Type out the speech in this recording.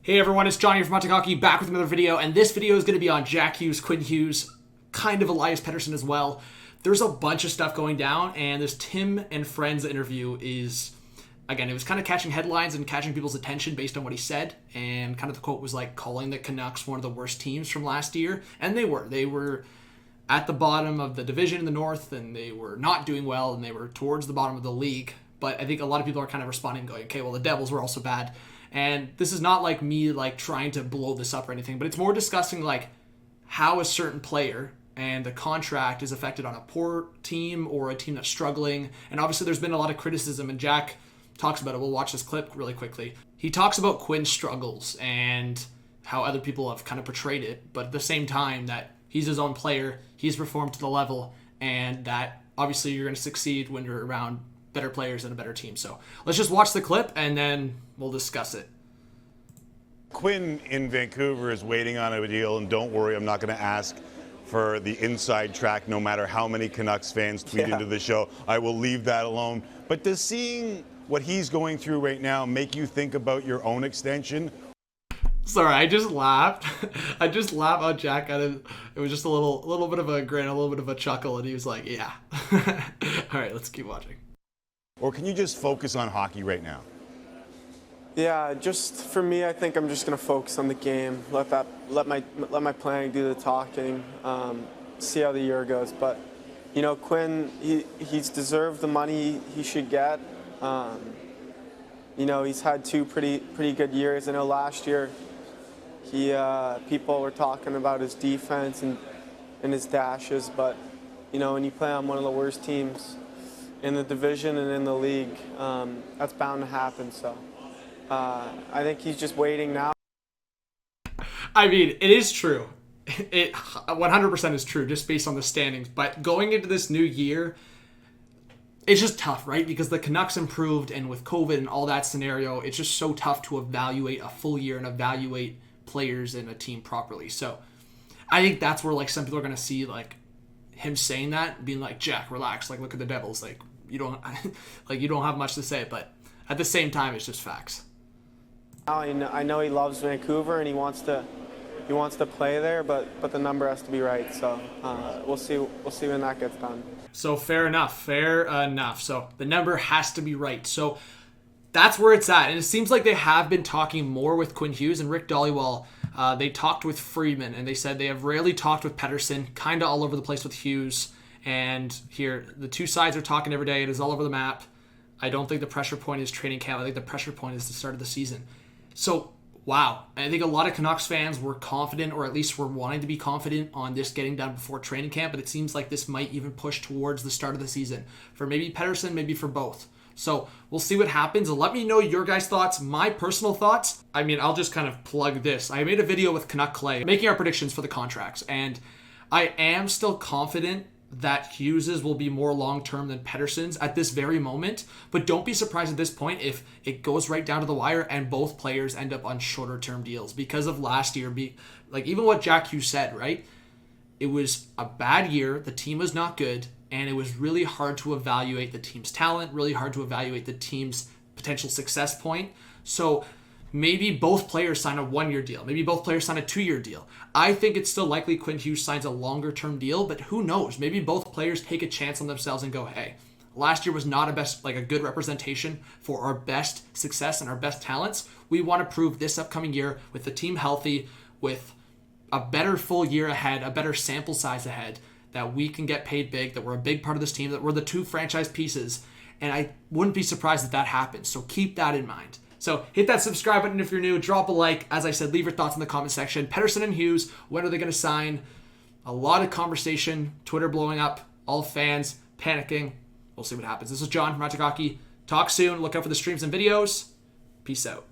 Hey everyone, it's Johnny from MCKAY back with another video, and this video is going to be on Jack Hughes, Quinn Hughes, kind of Elias Pettersson as well. There's a bunch of stuff going down, and this Tim and Friends interview is, again, it was kind of catching headlines and catching people's attention based on what he said, and kind of the quote was like calling the Canucks one of the worst teams from last year, and they were. They were at the bottom of the division in the North, and they were not doing well, and they were towards the bottom of the league. But I think a lot of people are kind of responding going, okay, well, the Devils were also bad. And this is not like me like trying to blow this up or anything, but it's more discussing like how a certain player and the contract is affected on a poor team or a team that's struggling. And obviously there's been a lot of criticism, and Jack talks about it. We'll watch this clip really quickly. He talks about Quinn's struggles and how other people have kind of portrayed it, but at the same time that he's his own player, he's performed to the level, and that obviously you're going to succeed when you're around better players and a better team. So let's just watch the clip and then we'll discuss it. Quinn in Vancouver is waiting on a deal, and don't worry, I'm not going to ask for the inside track no matter how many Canucks fans tweet into the show. I will leave that alone. But does seeing what he's going through right now make you think about your own extension? Sorry, I just laughed. I just laughed on Jack. It was just a little bit of a grin, a little bit of a chuckle, and he was like, yeah. All right, let's keep watching. Or can you just focus on hockey right now? Yeah, just for me, I think I'm just gonna focus on the game. Let my planning do the talking. See how the year goes. But you know, Quinn, he's deserved the money he should get. You know, he's had two pretty good years. I know last year, people were talking about his defense and his dashes, but you know, when you play on one of the worst teams in the division and in the league, that's bound to happen. So I think he's just waiting now. I mean, it is true. It 100% is true just based on the standings. But going into this new year, it's just tough, right? Because the Canucks improved, and with COVID and all that scenario, it's just so tough to evaluate a full year and evaluate players in a team properly. So I think that's where like some people are going to see like him saying that, being like, Jack, relax, like look at the Devils, like you don't have much to say, but at the same time it's just facts. I know he loves Vancouver and he wants to play there, but the number has to be right. So we'll see when that gets done. So fair enough. So the number has to be right. So that's where it's at, and it seems like they have been talking more with Quinn Hughes and Rick Dhaliwal. They talked with Friedman, and they said they have rarely talked with Pettersson, kind of all over the place with Hughes. And here, the two sides are talking every day. It is all over the map. I don't think the pressure point is training camp. I think the pressure point is the start of the season. So, wow. I think a lot of Canucks fans were confident, or at least were wanting to be confident on this getting done before training camp, but it seems like this might even push towards the start of the season. For maybe Pettersson, maybe for both. So we'll see what happens. Let me know your guys' thoughts, my personal thoughts. I mean, I'll just kind of plug this. I made a video with Canuck Clay making our predictions for the contracts, and I am still confident that Hughes's will be more long-term than Pettersson's at this very moment, but don't be surprised at this point if it goes right down to the wire and both players end up on shorter-term deals because of last year. Like even what Jack Hughes said, right? It was a bad year, the team was not good, and it was really hard to evaluate the team's talent, really hard to evaluate the team's potential success point. So maybe both players sign a one-year deal. Maybe both players sign a two-year deal. I think it's still likely Quinn Hughes signs a longer-term deal, but who knows? Maybe both players take a chance on themselves and go, hey, last year was not a good representation for our best success and our best talents. We want to prove this upcoming year with the team healthy, with a better full year ahead, a better sample size ahead, that we can get paid big, that we're a big part of this team, that we're the two franchise pieces. And I wouldn't be surprised if that happens. So keep that in mind. So hit that subscribe button if you're new. Drop a like. As I said, leave your thoughts in the comment section. Pettersson and Hughes, when are they going to sign? A lot of conversation. Twitter blowing up. All fans panicking. We'll see what happens. This is John from MCKAY. Talk soon. Look out for the streams and videos. Peace out.